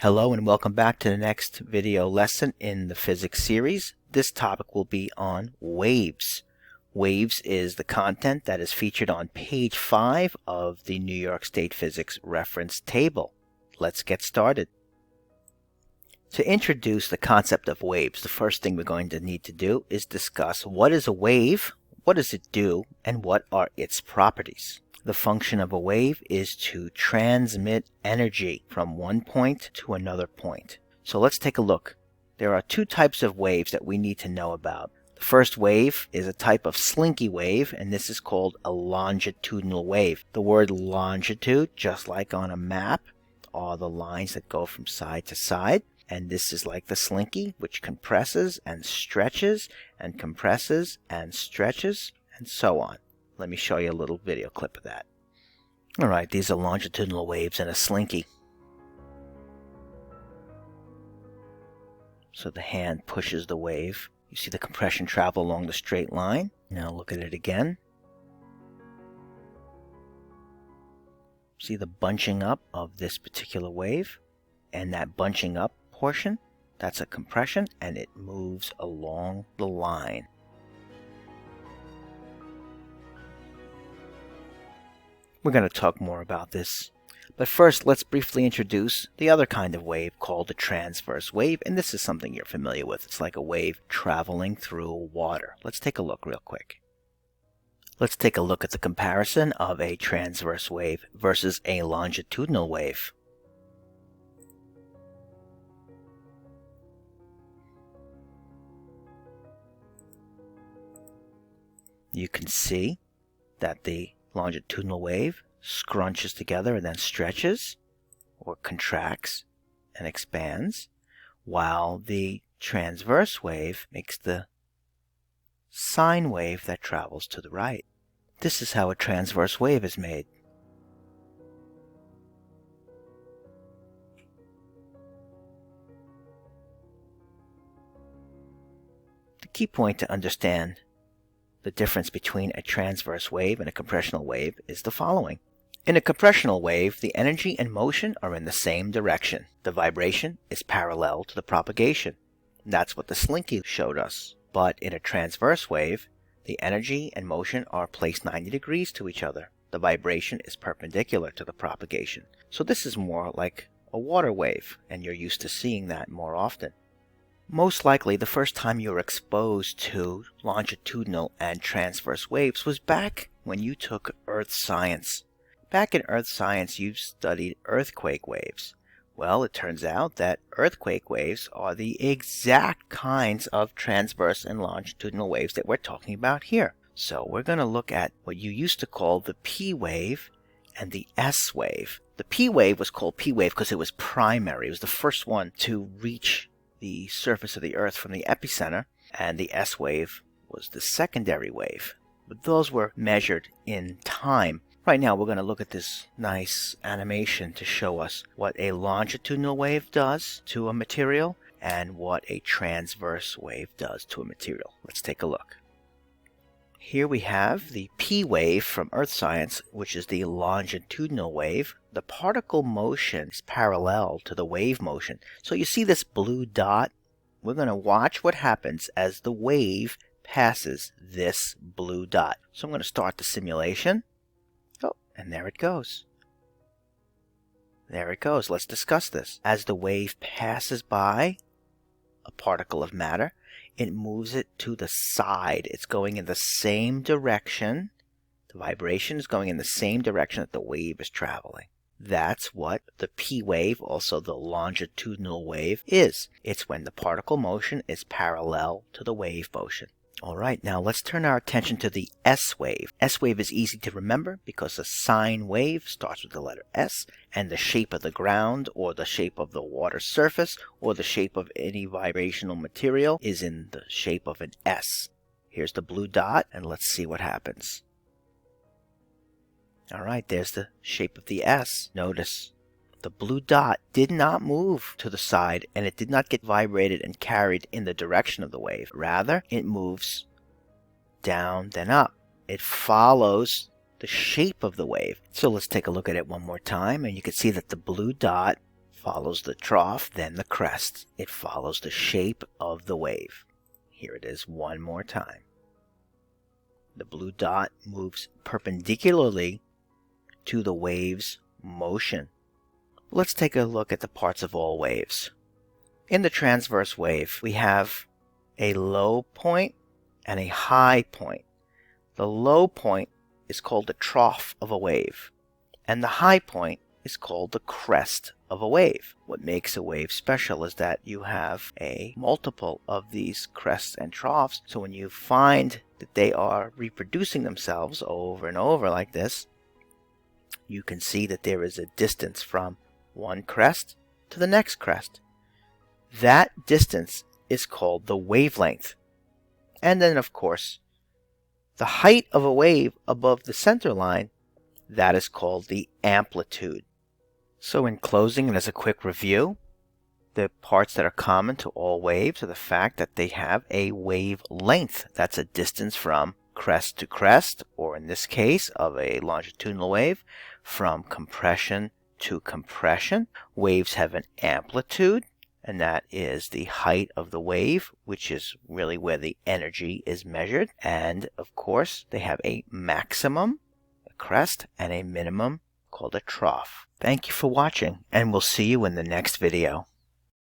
Hello and welcome back to the next video lesson in the physics series. This topic will be on waves. Waves is the content that is featured on page 5 of the New York State Physics Reference Table. Let's get started. To introduce the concept of waves, the first thing we're going to need to do is discuss what is a wave, what does it do, and what are its properties. The function of a wave is to transmit energy from one point to another point. So let's take a look. There are two types of waves that we need to know about. The first wave is a type of slinky wave, and this is called a longitudinal wave. The word longitude, just like on a map, are the lines that go from side to side. And this is like the slinky, which compresses and stretches and compresses and stretches and so on. Let me show you a little video clip of that. Alright, these are longitudinal waves in a slinky. So the hand pushes the wave. You see the compression travel along the straight line. Now look at it again. See the bunching up of this particular wave? And that bunching up portion, that's a compression, and it moves along the line. We're going to talk more about this. But first, let's briefly introduce the other kind of wave called the transverse wave. And this is something you're familiar with. It's like a wave traveling through water. Let's take a look real quick. Let's take a look at the comparison of a transverse wave versus a longitudinal wave. You can see that the longitudinal wave scrunches together and then stretches or contracts and expands, while the transverse wave makes the sine wave that travels to the right. This is how a transverse wave is made. The key point to understand the difference between a transverse wave and a compressional wave is the following. In a compressional wave, the energy and motion are in the same direction. The vibration is parallel to the propagation. That's what the slinky showed us. But in a transverse wave, the energy and motion are placed 90 degrees to each other. The vibration is perpendicular to the propagation. So this is more like a water wave, and you're used to seeing that more often. Most likely, the first time you were exposed to longitudinal and transverse waves was back when you took Earth Science. Back in Earth Science, you studied earthquake waves. Well, it turns out that earthquake waves are the exact kinds of transverse and longitudinal waves that we're talking about here. So we're going to look at what you used to call the P wave and the S wave. The P wave was called P wave because it was primary. It was the first one to reach the surface of the Earth from the epicenter, and the S wave was the secondary wave. But those were measured in time. Right now we're going to look at this nice animation to show us what a longitudinal wave does to a material and what a transverse wave does to a material. Let's take a look. Here we have the P wave from Earth Science, which is the longitudinal wave. The particle motion is parallel to the wave motion. So you see this blue dot? We're going to watch what happens as the wave passes this blue dot. So I'm going to start the simulation. Oh, and there it goes. There it goes. Let's discuss this. As the wave passes by a particle of matter, it moves it to the side. It's going in the same direction. The vibration is going in the same direction that the wave is traveling. That's what the P wave, also the longitudinal wave, is. It's when the particle motion is parallel to the wave motion. Alright, now let's turn our attention to the S wave. S wave is easy to remember because a sine wave starts with the letter S, and the shape of the ground or the shape of the water surface or the shape of any vibrational material is in the shape of an S. Here's the blue dot, and let's see what happens. Alright, there's the shape of the S. Notice the blue dot did not move to the side, and it did not get vibrated and carried in the direction of the wave. Rather, it moves down, then up. It follows the shape of the wave. So let's take a look at it one more time, and you can see that the blue dot follows the trough, then the crest. It follows the shape of the wave. Here it is one more time. The blue dot moves perpendicularly to the wave's motion. Let's take a look at the parts of all waves. In the transverse wave, we have a low point and a high point. The low point is called the trough of a wave, and the high point is called the crest of a wave. What makes a wave special is that you have a multiple of these crests and troughs, so when you find that they are reproducing themselves over and over like this, you can see that there is a distance from one crest to the next crest. That distance is called the wavelength. And then, of course, the height of a wave above the center line, that is called the amplitude. So in closing, and as a quick review, the parts that are common to all waves are the fact that they have a wavelength. That's a distance from crest to crest, or in this case of a longitudinal wave, from compression to compression. Waves have an amplitude, and that is the height of the wave, which is really where the energy is measured. And of course, they have a maximum, a crest, and a minimum called a trough. Thank you for watching, and we'll see you in the next video.